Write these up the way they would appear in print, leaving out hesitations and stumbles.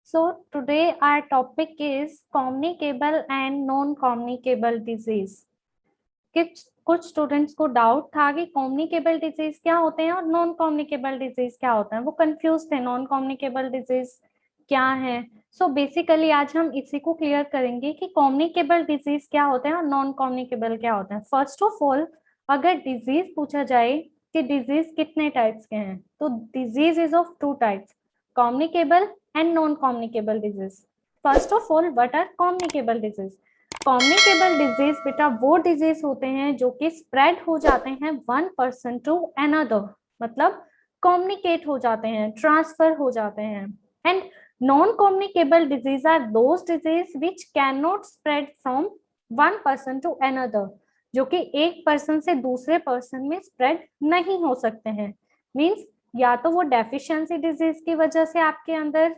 So today our topic is communicable and non-communicable disease. कुछ students को doubt था कि कम्युनिकेबल डिजीज क्या होते हैं और नॉन कम्युनिकेबल डिजीज क्या होता है, वो कंफ्यूज थे नॉन कम्युनिकेबल डिजीज क्या है। सो बेसिकली आज हम इसी को क्लियर करेंगे कि कम्युनिकेबल डिजीज क्या होते हैं और नॉन कम्युनिकेबल क्या होते हैं। फर्स्ट ऑफ ऑल, अगर डिजीज पूछा जाए कि डिजीज कितने टाइप्स के हैं, तो disease is of two types, communicable and non communicable disease. First of all, what are communicable disease? Communicable disease बेटा वो डिजीज होते हैं जो कि स्प्रेड हो जाते हैं वन पर्सन टू अनदर, मतलब कम्युनिकेट हो जाते हैं, ट्रांसफर हो जाते हैं। And non communicable disease are those disease which can not spread from one person to another, जो कि एक पर्सन से दूसरे पर्सन में स्प्रेड नहीं हो सकते हैं। मीन्स या तो वो डेफिशिएंसी डिजीज की वजह से आपके अंदर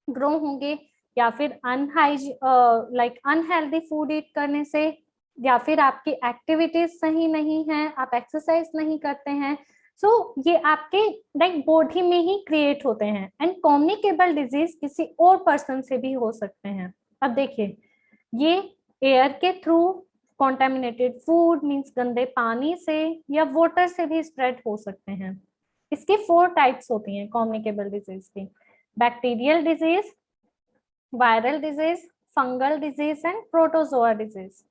ग्रो होंगे, या फिर अनहेल्दी फूड ईट करने से, या फिर आपकी एक्टिविटीज सही नहीं है, आप एक्सरसाइज नहीं करते हैं। सो ये आपके लाइक बॉडी में ही क्रिएट होते हैं। एंड कम्युनिकेबल डिजीज किसी और पर्सन से भी हो सकते हैं। अब देखिए, ये एयर के थ्रू, कॉन्टेमिनेटेड फूड मीन्स गंदे पानी से, या वाटर से भी स्प्रेड हो सकते हैं। इसकी 4 टाइप्स होती हैं कम्युनिकेबल डिजीज की: bacterial disease, viral disease, fungal disease and protozoa disease.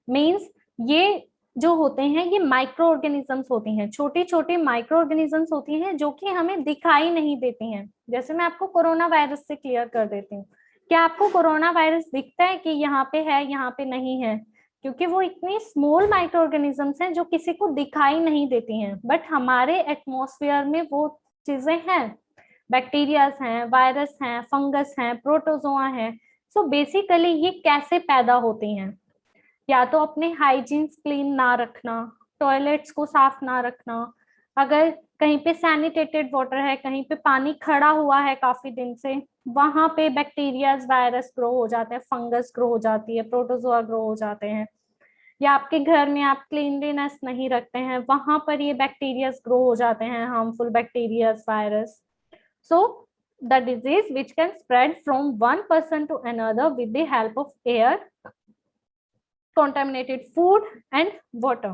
Means ये जो होते हैं ये माइक्रो ऑर्गेनिजम्स होती हैं, छोटी छोटी माइक्रो ऑर्गेनिजम्स होती हैं जो कि हमें दिखाई नहीं देती हैं। जैसे मैं आपको कोरोना वायरस से क्लियर कर देती हूँ, क्या आपको कोरोना वायरस दिखता है कि यहाँ पे है यहाँ पे नहीं है? क्योंकि वो इतनी स्मॉल माइक्रो ऑर्गेनिजम्स हैं जो किसी को दिखाई नहीं देती हैं, बट हमारे एटमॉस्फेयर में वो चीजें हैं। बैक्टीरियाज हैं, वायरस हैं, फंगस हैं, प्रोटोजोआ हैं। सो बेसिकली ये कैसे पैदा होती हैं? या तो अपने हाइजीन क्लीन ना रखना, टॉयलेट्स को साफ ना रखना, अगर कहीं पे सैनिटेटेड वाटर है, कहीं पे पानी खड़ा हुआ है काफी दिन से, वहां पे बैक्टीरियाज वायरस ग्रो हो जाते हैं, फंगस ग्रो हो जाती है, प्रोटोजोआ ग्रो हो जाते हैं। या आपके घर में आप क्लीनलीनेस नहीं रखते हैं, वहां पर ये बैक्टीरियाज ग्रो हो जाते हैं, harmful bacterias, virus. So the disease which can spread from one person to another with the help of air, contaminated food and water.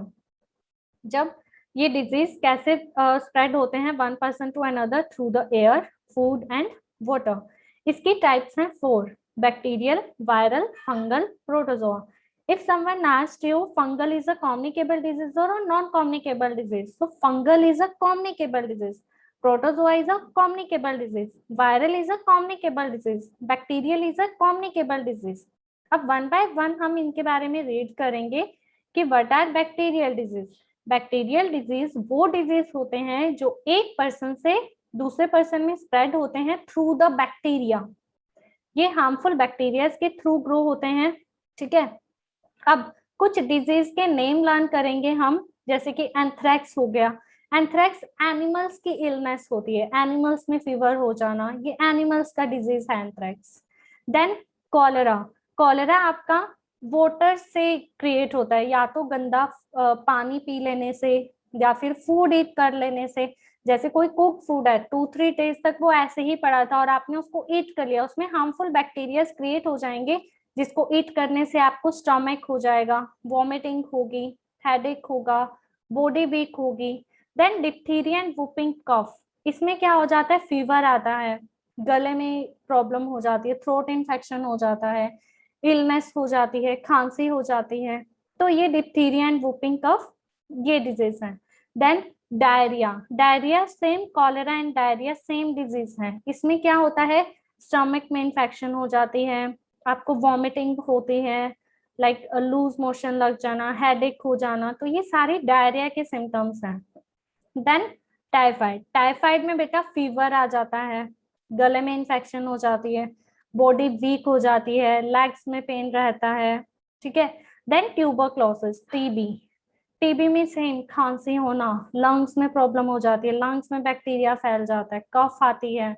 जब ये डिजीज कैसे स्प्रेड होते हैं one person to another? Through the air, food and water. इसकी types हैं 4: bacterial, viral, fungal, protozoa. If someone asked you fungal is a communicable disease or a non-communicable disease, so fungal is a communicable disease, protozoa is a communicable disease, viral is a communicable disease, bacterial is a communicable disease. अब one by one हम इनके बारे में read करेंगे कि what are bacterial disease. Bacterial disease वो disease होते हैं जो एक पर्सन से दूसरे पर्सन में स्प्रेड होते हैं थ्रू द बैक्टीरिया। ये हार्मफुल बैक्टीरिया के थ्रू ग्रो होते हैं, ठीक है। अब कुछ डिजीज के नेम लर्न करेंगे हम, जैसे कि एंथ्रैक्स हो गया। एंथ्रैक्स एनिमल्स की इलनेस होती है, एनिमल्स में फीवर हो जाना, ये एनिमल्स का डिजीज है एंथ्रैक्स। Then cholera. कॉलेरा आपका वाटर से क्रिएट होता है, या तो गंदा पानी पी लेने से, या फिर फूड ईट कर लेने से। जैसे कोई कुक फूड है, 2-3 डेज तक वो ऐसे ही पड़ा था और आपने उसको ईट कर लिया, उसमें हार्मफुल बैक्टीरिया क्रिएट हो जाएंगे, जिसको ईट करने से आपको स्टमक हो जाएगा, वॉमिटिंग होगी, हेडेक होगा, बॉडी वीक होगी। देन डिप्थीरिया एंड वुपिंग कफ। इसमें क्या हो जाता है? फीवर आता है, गले में प्रॉब्लम हो जाती है, थ्रोट इन्फेक्शन हो जाता है, इलनेस हो जाती है, खांसी हो जाती है। तो ये डिप्थीरिया एंड वुपिंग कफ ये डिजीज है। Then diarrhoea. Diarrhoea same, cholera and diarrhoea same disease है। इसमें क्या होता है? स्टमक में इन्फेक्शन हो जाती है, आपको वॉमिटिंग होती है, लाइक लूज मोशन लग जाना, हेडेक हो जाना। तो ये सारे डायरिया के सिम्टम्स हैं। Then typhoid. टाइफाइड में बेटा फीवर आ जाता है, गले में इन्फेक्शन हो जाती है, बॉडी वीक हो जाती है, लेग्स में पेन रहता है, ठीक है। Then tuberculosis, TB. टीबी में सेम, खांसी होना, लंग्स में प्रॉब्लम हो जाती है, लंग्स में बैक्टीरिया फैल जाता है, कफ आती है,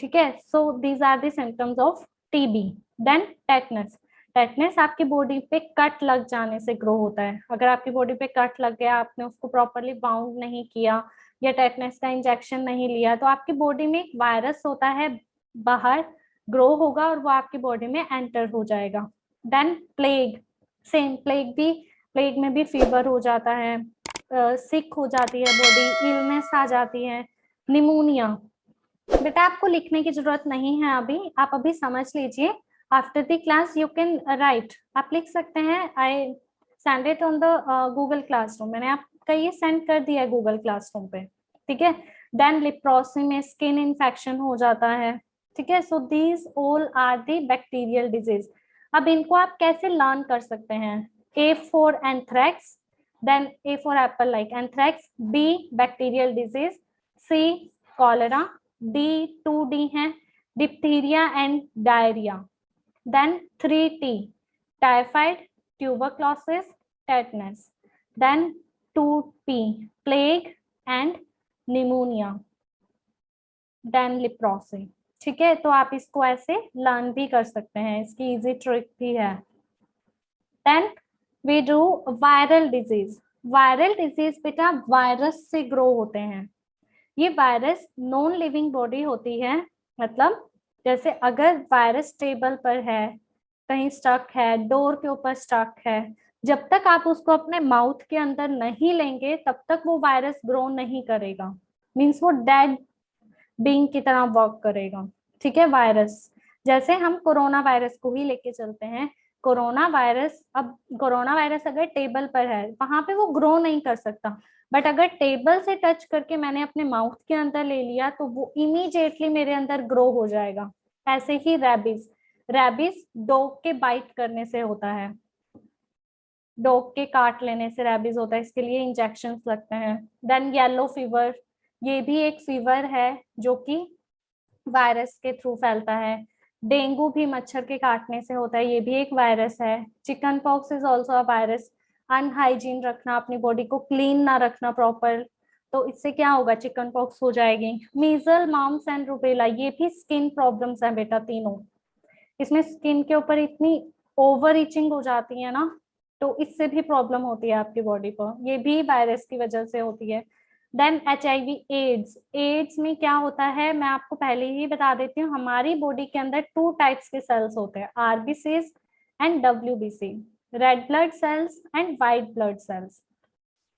ठीक है। So these are the symptoms of TB. Then tetanus. Tetanus आपकी बॉडी पे कट लग जाने से ग्रो होता है। अगर आपकी बॉडी पे कट लग गया, आपने उसको प्रॉपरली बाउंड नहीं किया या टेटनस का इंजेक्शन नहीं लिया, तो आपकी बॉडी में एक वायरस होता है बाहर, ग्रो होगा और वो आपकी बॉडी में एंटर हो जाएगा। देन प्लेग, सेम प्लेग में भी फीवर हो जाता है, सिक हो जाती है बॉडी, इलनेस आ जाती है, निमोनिया। बेटा आपको लिखने की जरूरत नहीं है अभी, आप अभी समझ लीजिए। After the class you can write, आप लिख सकते हैं। I send it on the Google classroom, मैंने आपका ये सेंड कर दिया है गूगल क्लासरूम पे, ठीक है। देन लेप्रोसी में स्किन इन्फेक्शन हो जाता है, ठीक है। So these all are the bacterial disease. अब इनको आप कैसे लर्न कर सकते हैं? A for anthrax, then A for apple like anthrax, B bacterial disease, C cholera, D, 2D है diphtheria and diarrhoea, then 3T typhoid, tuberculosis, tetanus, then 2P plague and pneumonia, then leprosy, ठीक है। तो आप इसको ऐसे learn भी कर सकते हैं, इसकी इजी ट्रिक भी है। Then we do viral disease. Viral disease बेटा वायरस से ग्रो होते हैं। ये वायरस नॉन लिविंग बॉडी होती है, मतलब जैसे अगर वायरस टेबल पर है, कहीं स्टक है, डोर के ऊपर स्टक है, जब तक आप उसको अपने माउथ के अंदर नहीं लेंगे तब तक वो वायरस ग्रो नहीं करेगा, मीन्स वो डेड बीइंग की तरह वर्क करेगा, ठीक है। वायरस जैसे हम कोरोना वायरस को ही लेके चलते हैं, कोरोना वायरस, अब कोरोना वायरस अगर टेबल पर है वहां पे वो ग्रो नहीं कर सकता, बट अगर टेबल से टच करके मैंने अपने माउथ के अंदर ले लिया तो वो इमीडिएटली मेरे अंदर ग्रो हो जाएगा। ऐसे ही रैबिस, रैबिस डॉग के बाइट करने से होता है, डॉग के काट लेने से रैबिस होता है, इसके लिए इंजेक्शंस लगते हैं। देन येलो फीवर, ये भी एक फीवर है जो कि वायरस के थ्रू फैलता है। डेंगू भी मच्छर के काटने से होता है, ये भी एक वायरस है। Chicken pox is also a virus. अनहाइजीन रखना, अपनी बॉडी को क्लीन ना रखना प्रॉपर, तो इससे क्या होगा, चिकन पॉक्स हो जाएगी। मीजल, माम्स एंड रूबेला, ये भी स्किन प्रॉब्लम्स हैं बेटा तीनों। इसमें स्किन के ऊपर इतनी ओवर रीचिंग हो जाती है ना, तो इससे भी प्रॉब्लम होती है आपकी बॉडी को, ये भी वायरस की वजह से होती है। देन HIV एड्स, एड्स में क्या होता है मैं आपको पहले ही बता देती हूँ, हमारी बॉडी के अंदर 2 टाइप्स के सेल्स होते हैं, RBCs and WBC, red blood cells and white blood cells.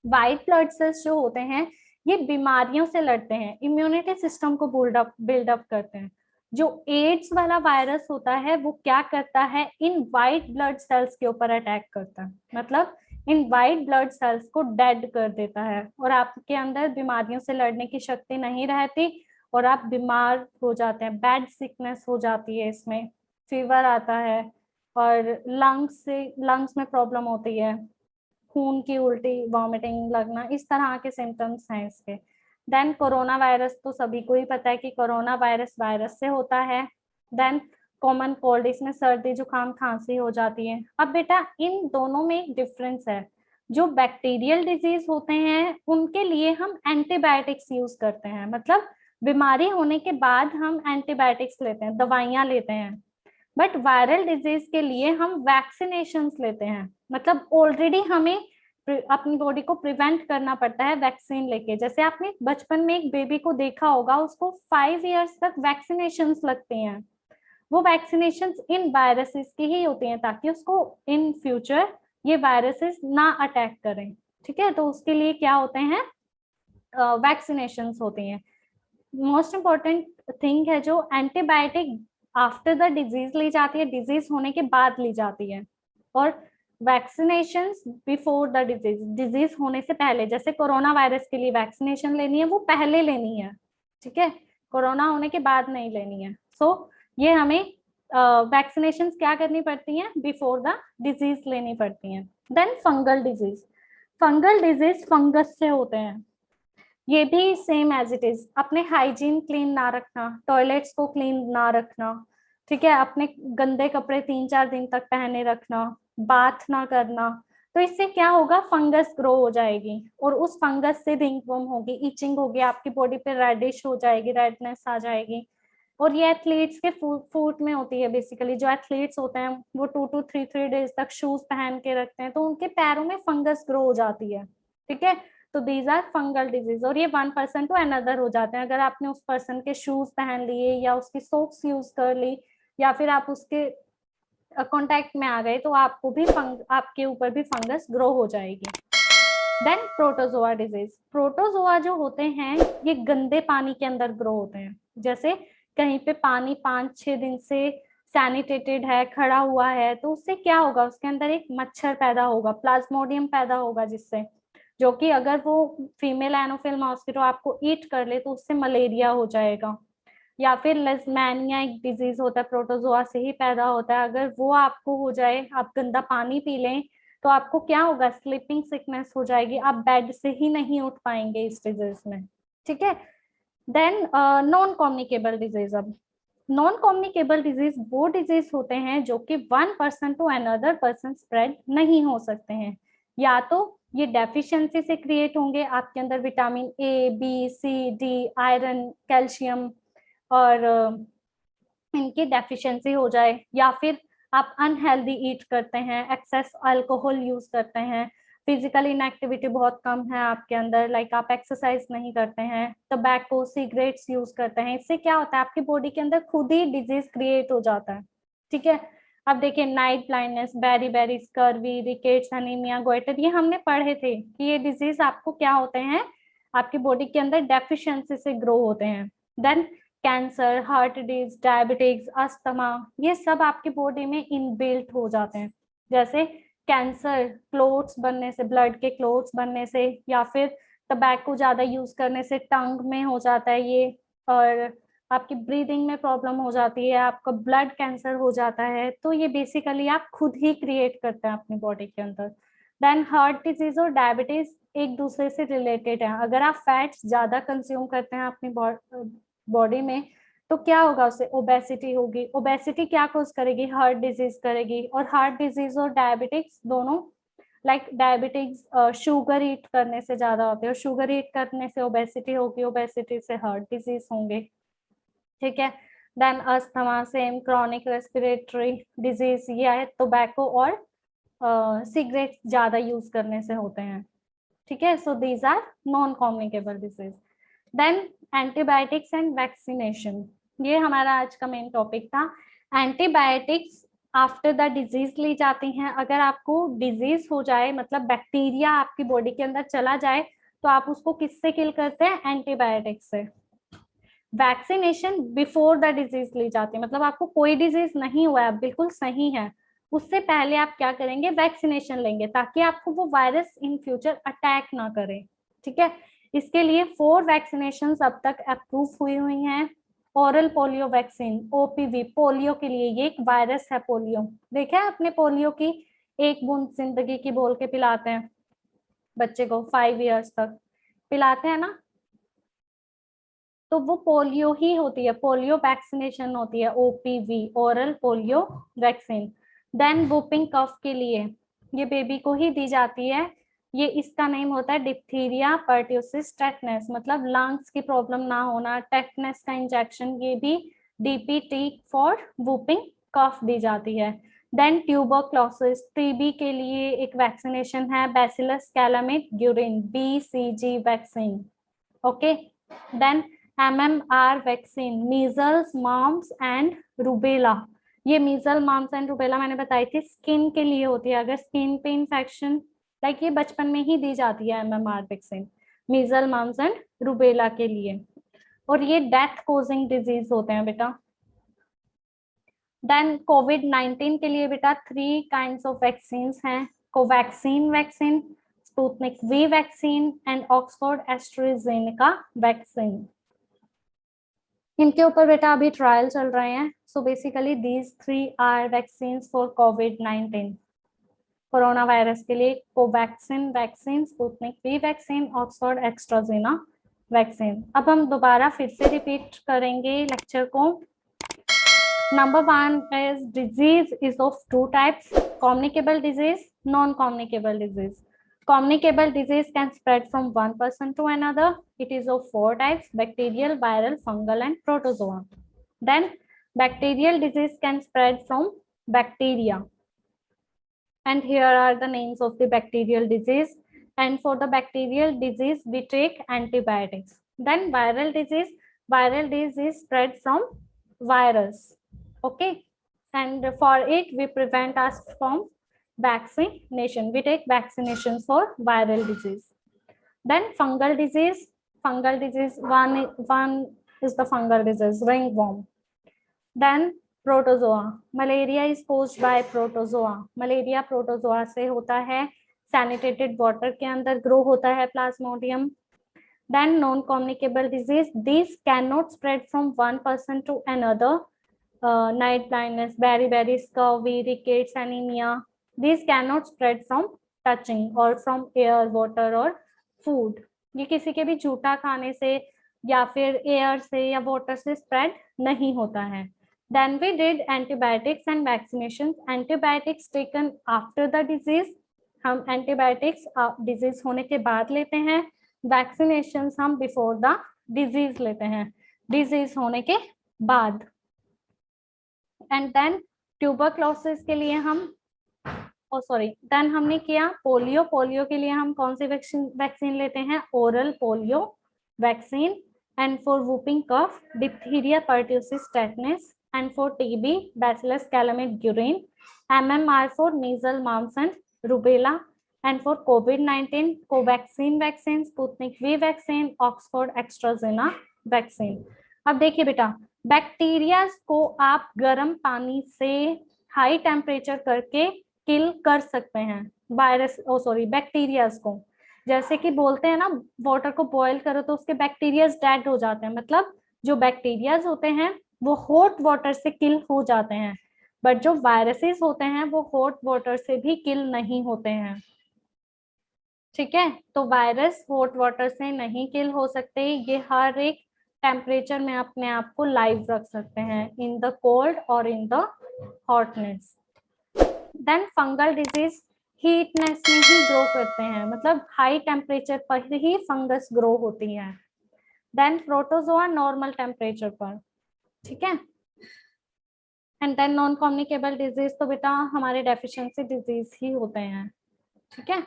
White blood cells जो होते हैं ये बीमारियों से लड़ते हैं, इम्यूनिटी सिस्टम को बिल्डअप करते हैं। जो एड्स वाला वायरस होता है वो क्या करता है, इन व्हाइट ब्लड सेल्स के ऊपर अटैक करता है, मतलब इन व्हाइट ब्लड सेल्स को डेड कर देता है और आपके अंदर बीमारियों से लड़ने की शक्ति नहीं रहती और आप बीमार हो जाते हैं, बैड सिकनेस हो जाती है, इसमें फीवर आता है और लंग्स में प्रॉब्लम होती है, खून की उल्टी, वॉमिटिंग लगना, इस तरह के सिम्टम्स हैं इसके। देन कोरोना वायरस तो सभी को ही पता है कि कोरोना वायरस वायरस से होता है। देन कॉमन कोल्ड, इसमें सर्दी जुकाम खांसी हो जाती है। अब बेटा इन दोनों में एक डिफरेंस है, जो बैक्टीरियल डिजीज होते हैं उनके लिए हम एंटीबायोटिक्स यूज करते हैं, मतलब बीमारी होने के बाद हम एंटीबायोटिक्स लेते हैं, दवाइयां लेते हैं। बट वायरल डिजीज के लिए हम वैक्सीनेशंस लेते हैं, मतलब ऑलरेडी हमें अपनी बॉडी को प्रिवेंट करना पड़ता है वैक्सीन लेके। जैसे आपने बचपन में एक बेबी को देखा होगा, उसको 5 इयर्स तक वैक्सीनेशंस लगती हैं, वो वैक्सीनेशंस इन वायरसेस की ही होती हैं ताकि उसको इन फ्यूचर ये वायरसेस ना अटैक करें, ठीक है। तो उसके लिए क्या होते हैं, वैक्सीनेशंस होती हैं। मोस्ट इम्पॉर्टेंट थिंग है जो एंटीबायोटिक आफ्टर द डिजीज ली जाती है, डिजीज होने के बाद ली जाती है, और vaccinations before the disease, disease होने से पहले। जैसे कोरोना वायरस के लिए वैक्सीनेशन लेनी है वो पहले लेनी है, ठीक है, कोरोना होने के बाद नहीं लेनी है। सो ये हमें वैक्सीनेशंस क्या करनी पड़ती हैं, बिफोर द डिजीज लेनी पड़ती हैं। Then fungal disease, fungal disease fungus से होते हैं, ये भी सेम एज इट इज, अपने हाइजीन क्लीन ना रखना, टॉयलेट्स को क्लीन ना रखना, ठीक है, अपने गंदे कपड़े 3-4 दिन तक पहने रखना, बाथ ना करना, तो इससे क्या होगा, फंगस ग्रो हो जाएगी और उस फंगस से रिंगवर्म होगी, इचिंग होगी, आपकी बॉडी पे रेडिश हो जाएगी, रेडनेस आ जाएगी। और ये एथलीट्स के फूट में होती है बेसिकली, जो एथलीट्स होते हैं वो 2 to 3 डेज तक शूज पहन के रखते हैं तो उनके पैरों में फंगस ग्रो हो जाती है, ठीक है। तो दीज आर फंगल डिजीज और ये 1% टू अनदर हो जाते हैं, अगर आपने उस पर्सन के शूज पहन लिए या उसकी सॉक्स यूज कर ली या फिर आप उसके कांटेक्ट में आ गए तो आपको भी आपके ऊपर भी फंगस ग्रो हो जाएगी। देन प्रोटोजोआ डिजीज, प्रोटोजोआ जो होते हैं ये गंदे पानी के अंदर ग्रो होते हैं। जैसे कहीं पे पानी 5-6 दिन से सैनिटेटेड है, खड़ा हुआ है, तो उससे क्या होगा, उसके अंदर एक मच्छर पैदा होगा, प्लाज्मोडियम पैदा होगा, जिससे जो कि अगर वो फीमेल एनोफिल मॉस्किटो आपको ईट कर ले तो उससे मलेरिया हो जाएगा। या फिर लेशमैनिया एक डिजीज होता है, प्रोटोजोआ से ही पैदा होता है, अगर वो आपको हो जाए, आप गंदा पानी पी लें, तो आपको क्या होगा, स्लीपिंग सिकनेस हो जाएगी, आप बेड से ही नहीं उठ पाएंगे इस डिजीज में। ठीक है। Then non communicable disease. अब नॉन कम्युनिकेबल डिजीज वो डिजीज होते हैं जो कि 1 person to another person spread नहीं हो सकते हैं। या तो ये डेफिशिएंसी से क्रिएट होंगे, आपके अंदर vitamin A, B, C, D, iron, calcium और इनकी डेफिशिएंसी हो जाए, या फिर आप अनहेल्दी ईट करते हैं, एक्सेस अल्कोहल यूज करते हैं, फिजिकल इनएक्टिविटी बहुत कम है आपके अंदर, लाइक आप एक्सरसाइज नहीं करते हैं, टबैको, सिगरेट्स यूज करते हैं, इससे क्या होता है, आपकी बॉडी के अंदर खुद ही डिजीज क्रिएट हो जाता है। ठीक है। अब देखिए, night blindness, beriberi, scurvy, rickets, anaemia, goitre, ये हमने पढ़े थे कि ये डिजीज आपको क्या होते हैं, आपकी बॉडी के अंदर डेफिशिएंसी से ग्रो होते हैं। Then cancer, heart disease, diabetes, asthma, ये सब आपकी बॉडी में इनबिल्ट हो जाते हैं। जैसे कैंसर क्लोट्स बनने से, ब्लड के क्लोट्स बनने से, या फिर टबैको ज्यादा यूज करने से टंग में हो जाता है ये, और आपकी ब्रीदिंग में प्रॉब्लम हो जाती है, आपका ब्लड कैंसर हो जाता है। तो ये बेसिकली आप खुद ही क्रिएट करते हैं अपनी बॉडी के अंदर। देन हार्ट डिजीज और डायबिटीज एक दूसरे से रिलेटेड है। अगर आप फैट्स ज्यादा कंज्यूम करते हैं अपनी बॉडी में, तो क्या होगा, उससे ओबेसिटी होगी। ओबेसिटी क्या कॉज करेगी, हार्ट डिजीज करेगी। और हार्ट डिजीज और डायबिटिक्स दोनों, लाइक डायबिटिक्स शुगर ईट करने से ज्यादा होते हैं, और शुगर ईट करने से ओबेसिटी होगी, ओबेसिटी से हार्ट डिजीज होंगे। ठीक है। Then asthma, same, chronic respiratory disease, ये है टोबैको और सिगरेट ज्यादा यूज करने से होते हैं। ठीक है। So these are non communicable disease. Then antibiotics and vaccination, ये हमारा आज का मेन टॉपिक था। एंटीबायोटिक्स आफ्टर द डिजीज ली जाती हैं। अगर आपको डिजीज हो जाए, मतलब बैक्टीरिया आपकी बॉडी के अंदर चला जाए, तो आप उसको किससे किल करते हैं, एंटीबायोटिक्स से। वैक्सीनेशन बिफोर द डिजीज ली जाती है, मतलब आपको कोई डिजीज नहीं हुआ है, बिल्कुल सही है, उससे पहले आप क्या करेंगे, वैक्सीनेशन लेंगे, ताकि आपको वो वायरस इन फ्यूचर अटैक ना करे। ठीक है। इसके लिए 4 वैक्सीनेशन अब तक अप्रूव हुई हैं। Oral polio vaccine, OPV, polio के लिए, ये एक वायरस है पोलियो। देखा है आपने पोलियो की, एक बूंद जिंदगी की बोल के पिलाते हैं बच्चे को 5 इयर्स तक पिलाते हैं ना, तो वो पोलियो ही होती है, पोलियो वैक्सीनेशन होती है, OPV, oral polio vaccine. Then whooping cough के लिए, ये बेबी को ही दी जाती है, ये इसका नेम होता है डिप्थीरिया पर्ट्यूसिस टेटनस, मतलब लंग्स की प्रॉब्लम ना होना, टेटनस का इंजेक्शन, ये भी डीपीटी फॉर वुपिंग कफ दी जाती है। देन ट्यूबरक्लोसिस, टीबी के लिए एक वैक्सीनेशन है, bacillus Calmette Guerin, BCG vaccine. Okay. Then MMR vaccine, measles, mumps and rubella, ये मीजल, मॉम्स एंड रूबेला मैंने बताई थी, स्किन के लिए होती है, अगर स्किन पे इंफेक्शन, लाइक ये बचपन में ही दी जाती है MMR vaccine, measle, mumps and rubella के लिए, और ये डेथ कोजिंग डिजीज होते हैं बेटा। देन कोविड-19 के लिए बेटा 3 काइंड्स ऑफ वैक्सीन हैं, Covaxin vaccine, Sputnik V vaccine and Oxford AstraZeneca vaccine. इनके ऊपर बेटा अभी ट्रायल चल रहे हैं। So basically these 3 are vaccine for कोविड-19, कोरोना वायरस के लिए Covaxin vaccine, Sputnik V vaccine, Oxford AstraZeneca vaccine. अब हम दोबारा फिर से रिपीट करेंगे लेक्चर को। Number 1 is disease is of 2 types, communicable disease, non-communicable disease. Communicable disease can spread from one person to another. It is of 4 types, bacterial, viral, fungal and protozoa. Then bacterial disease can spread from bacteria. And here are the names of the bacterial disease. And for the bacterial disease, we take antibiotics. Then viral disease spread from virus. Okay, and for it we prevent us from vaccination. We take vaccinations for viral disease. Then fungal disease. Fungal disease, one is the fungal disease, ringworm. Then protozoa. Malaria is caused by protozoa. Malaria protozoa से होता है. सैनिटेटेड water के अंदर grow होता है Plasmodium. Then non-communicable disease. These cannot spread from one person to another. Night blindness, beriberi, scurvy, rickets, anemia. These cannot spread from touching or from air, water or food. ये किसी के भी जूठा खाने से या फिर एयर से या वाटर से स्प्रेड नहीं होता है. Then we did antibiotics and vaccinations. Antibiotics taken after the disease. हम एंटीबायोटिक्स डिजीज होने के बाद लेते हैं. वैक्सीनेशंस हम बिफोर द डिजीज लेते हैं, डिजीज होने के बाद. एंड देन ट्यूबरक्लोसिस के लिए हम देन हमने किया पोलियो. पोलियो के लिए हम कौन सी वैक्सीन लेते हैं? Oral polio vaccine. And for whooping cough, diphtheria, pertussis, tetanus. And for TB, bacillus Calmette Guerin. MMR for measle, mumps and rubella. And for कोविड-19, Covaxin vaccine, Sputnik V vaccine, Oxford AstraZeneca vaccine. अब देखिए बेटा, bacteria को आप गर्म पानी से high temperature करके किल कर सकते हैं. वायरस बैक्टीरियाज को, जैसे कि बोलते हैं ना, वाटर को बॉईल करो तो उसके बैक्टीरियाज डेड हो जाते हैं. मतलब जो बैक्टीरियाज होते हैं वो हॉट वाटर से किल हो जाते हैं, बट जो वायरसेस होते हैं वो हॉट वाटर से भी किल नहीं होते हैं. ठीक है, तो वायरस हॉट वाटर से नहीं किल हो सकते. ये हर एक टेम्परेचर में अपने आप को लाइव रख सकते हैं, इन द कोल्ड और in the hotness. Then fungal disease heatness में ही ग्रो करते हैं, मतलब हाई टेम्परेचर पर ही फंगस ग्रो होती है. देन प्रोटोजोआ नॉर्मल टेम्परेचर पर. ठीक है. And then non communicable disease तो बेटा हमारे डेफिशिएंसी डिजीज ही होते हैं. ठीक है.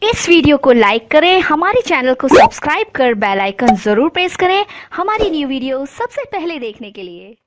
इस वीडियो को लाइक करें, हमारे चैनल को सब्सक्राइब कर बेल आइकन जरूर प्रेस करें हमारी न्यू वीडियो सबसे पहले देखने के लिए.